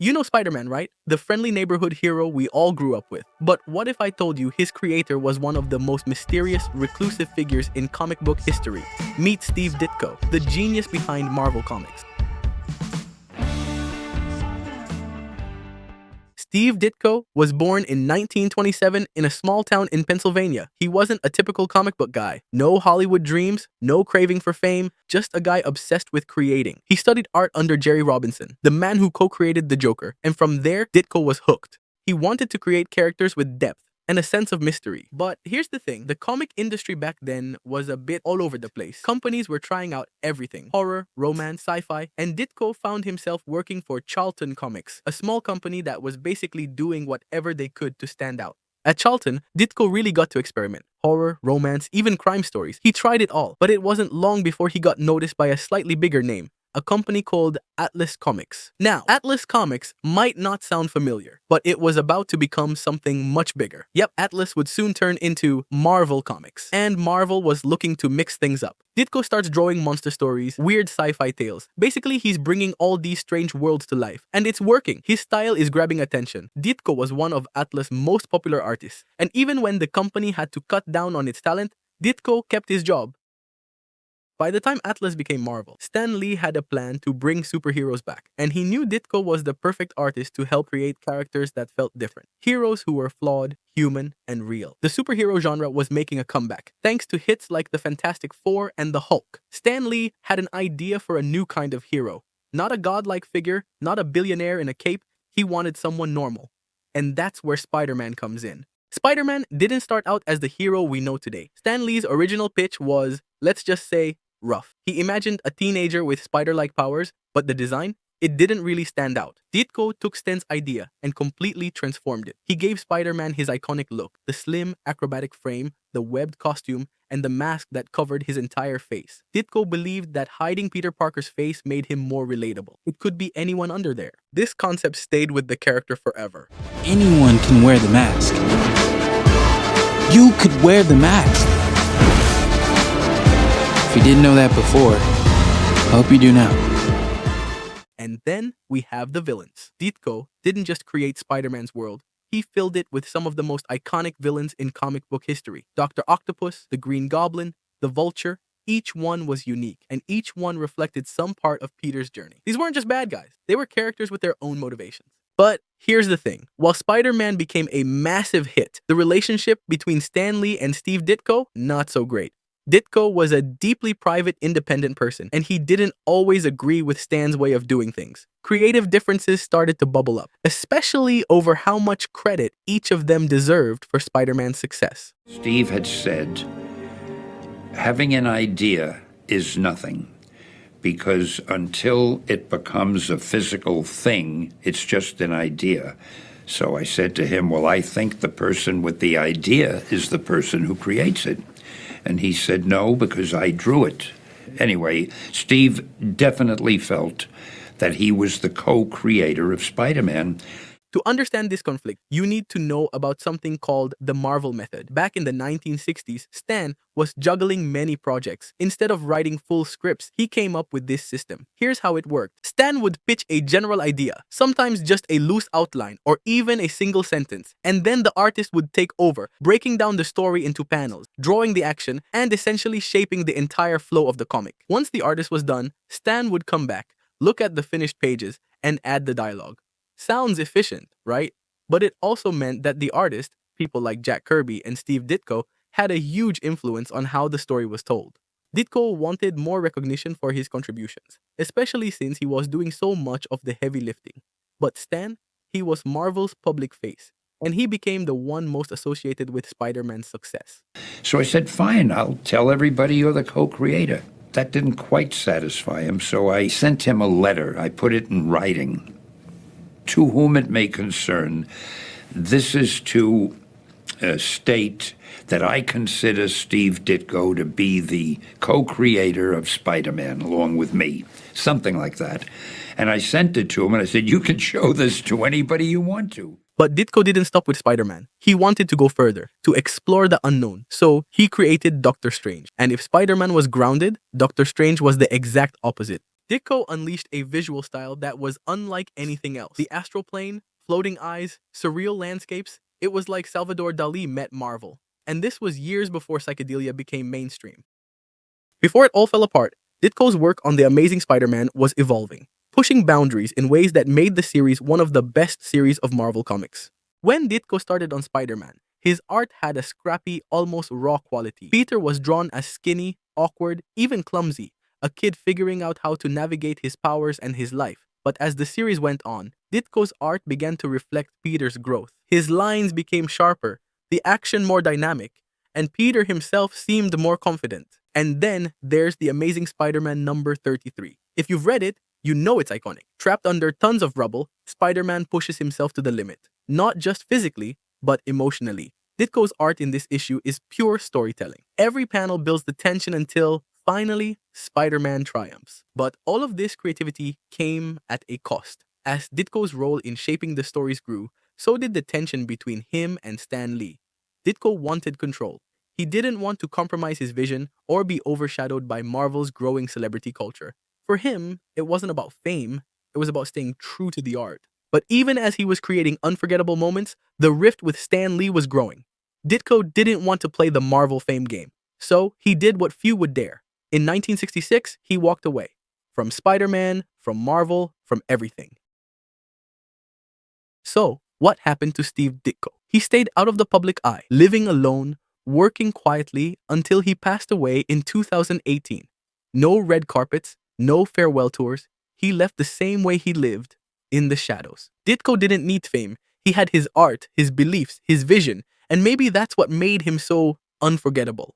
You know Spider-Man, right? The friendly neighborhood hero we all grew up with. But what if I told you his creator was one of the most mysterious, reclusive figures in comic book history? Meet Steve Ditko, the genius behind Marvel Comics. Steve Ditko was born in 1927 in a small town in Pennsylvania. He wasn't a typical comic book guy. No Hollywood dreams, no craving for fame, just a guy obsessed with creating. He studied art under Jerry Robinson, the man who co-created the Joker, and from there, Ditko was hooked. He wanted to create characters with depth and a sense of mystery. But here's the thing, the comic industry back then was a bit all over the place. Companies were trying out everything, horror, romance, sci-fi, and Ditko found himself working for Charlton Comics, a small company that was basically doing whatever they could to stand out. At Charlton, Ditko really got to experiment. Horror, romance, even crime stories. He tried it all, but it wasn't long before he got noticed by a slightly bigger name, a company called Atlas Comics. Now, Atlas Comics might not sound familiar, but it was about to become something much bigger. Yep, Atlas would soon turn into Marvel Comics, and Marvel was looking to mix things up. Ditko starts drawing monster stories, weird sci-fi tales. Basically, he's bringing all these strange worlds to life, and it's working. His style is grabbing attention. Ditko was one of Atlas' most popular artists, and even when the company had to cut down on its talent, Ditko kept his job. By the time Atlas became Marvel, Stan Lee had a plan to bring superheroes back, and he knew Ditko was the perfect artist to help create characters that felt different. Heroes who were flawed, human, and real. The superhero genre was making a comeback, thanks to hits like the Fantastic Four and the Hulk. Stan Lee had an idea for a new kind of hero. Not a godlike figure, not a billionaire in a cape, he wanted someone normal. And that's where Spider-Man comes in. Spider-Man didn't start out as the hero we know today. Stan Lee's original pitch was, let's just say, rough. He imagined a teenager with spider-like powers, but the design, it didn't really stand out. Ditko took Stan's idea and completely transformed it. He gave Spider-Man his iconic look, the slim, acrobatic frame, the webbed costume, and the mask that covered his entire face. Ditko believed that hiding Peter Parker's face made him more relatable. It could be anyone under there. This concept stayed with the character forever. Anyone can wear the mask. You could wear the mask. If you didn't know that before, I hope you do now. And then we have the villains. Ditko didn't just create Spider-Man's world, he filled it with some of the most iconic villains in comic book history. Dr. Octopus, the Green Goblin, the Vulture, each one was unique, and each one reflected some part of Peter's journey. These weren't just bad guys, they were characters with their own motivations. But here's the thing, while Spider-Man became a massive hit, the relationship between Stan Lee and Steve Ditko, not so great. Ditko was a deeply private, independent person, and he didn't always agree with Stan's way of doing things. Creative differences started to bubble up, especially over how much credit each of them deserved for Spider-Man's success. Steve had said, having an idea is nothing, because until it becomes a physical thing, it's just an idea. So I said to him, well, I think the person with the idea is the person who creates it. And he said, no, because I drew it. Anyway, Steve definitely felt that he was the co-creator of Spider-Man. To understand this conflict, you need to know about something called the Marvel method. Back in the 1960s, Stan was juggling many projects. Instead of writing full scripts, he came up with this system. Here's how it worked. Stan would pitch a general idea, sometimes just a loose outline or even a single sentence, and then the artist would take over, breaking down the story into panels, drawing the action, and essentially shaping the entire flow of the comic. Once the artist was done, Stan would come back, look at the finished pages, and add the dialogue. Sounds efficient, right? But it also meant that the artist, people like Jack Kirby and Steve Ditko, had a huge influence on how the story was told. Ditko wanted more recognition for his contributions, especially since he was doing so much of the heavy lifting. But Stan, he was Marvel's public face, and he became the one most associated with Spider-Man's success. So I said, fine, I'll tell everybody you're the co-creator. That didn't quite satisfy him, so I sent him a letter. I put it in writing. To whom it may concern, this is to state that I consider Steve Ditko to be the co-creator of Spider-Man along with me, something like that. And I sent it to him and I said, you can show this to anybody you want to. But Ditko didn't stop with Spider-Man. He wanted to go further, to explore the unknown. So he created Doctor Strange. And if Spider-Man was grounded, Doctor Strange was the exact opposite. Ditko unleashed a visual style that was unlike anything else. The astral plane, floating eyes, surreal landscapes, it was like Salvador Dali met Marvel. And this was years before psychedelia became mainstream. Before it all fell apart, Ditko's work on The Amazing Spider-Man was evolving, pushing boundaries in ways that made the series one of the best series of Marvel comics. When Ditko started on Spider-Man, his art had a scrappy, almost raw quality. Peter was drawn as skinny, awkward, even clumsy, a kid figuring out how to navigate his powers and his life. But as the series went on, Ditko's art began to reflect Peter's growth. His lines became sharper, the action more dynamic, and Peter himself seemed more confident. And then there's The Amazing Spider-Man number 33. If you've read it, you know it's iconic. Trapped under tons of rubble, Spider-Man pushes himself to the limit. Not just physically, but emotionally. Ditko's art in this issue is pure storytelling. Every panel builds the tension until, finally, Spider-Man triumphs. But all of this creativity came at a cost. As Ditko's role in shaping the stories grew, so did the tension between him and Stan Lee. Ditko wanted control. He didn't want to compromise his vision or be overshadowed by Marvel's growing celebrity culture. For him, it wasn't about fame, it was about staying true to the art. But even as he was creating unforgettable moments, the rift with Stan Lee was growing. Ditko didn't want to play the Marvel fame game, so he did what few would dare. In 1966, he walked away. From Spider-Man, from Marvel, from everything. So, what happened to Steve Ditko? He stayed out of the public eye, living alone, working quietly until he passed away in 2018. No red carpets, no farewell tours. He left the same way he lived, in the shadows. Ditko didn't need fame. He had his art, his beliefs, his vision, and maybe that's what made him so unforgettable.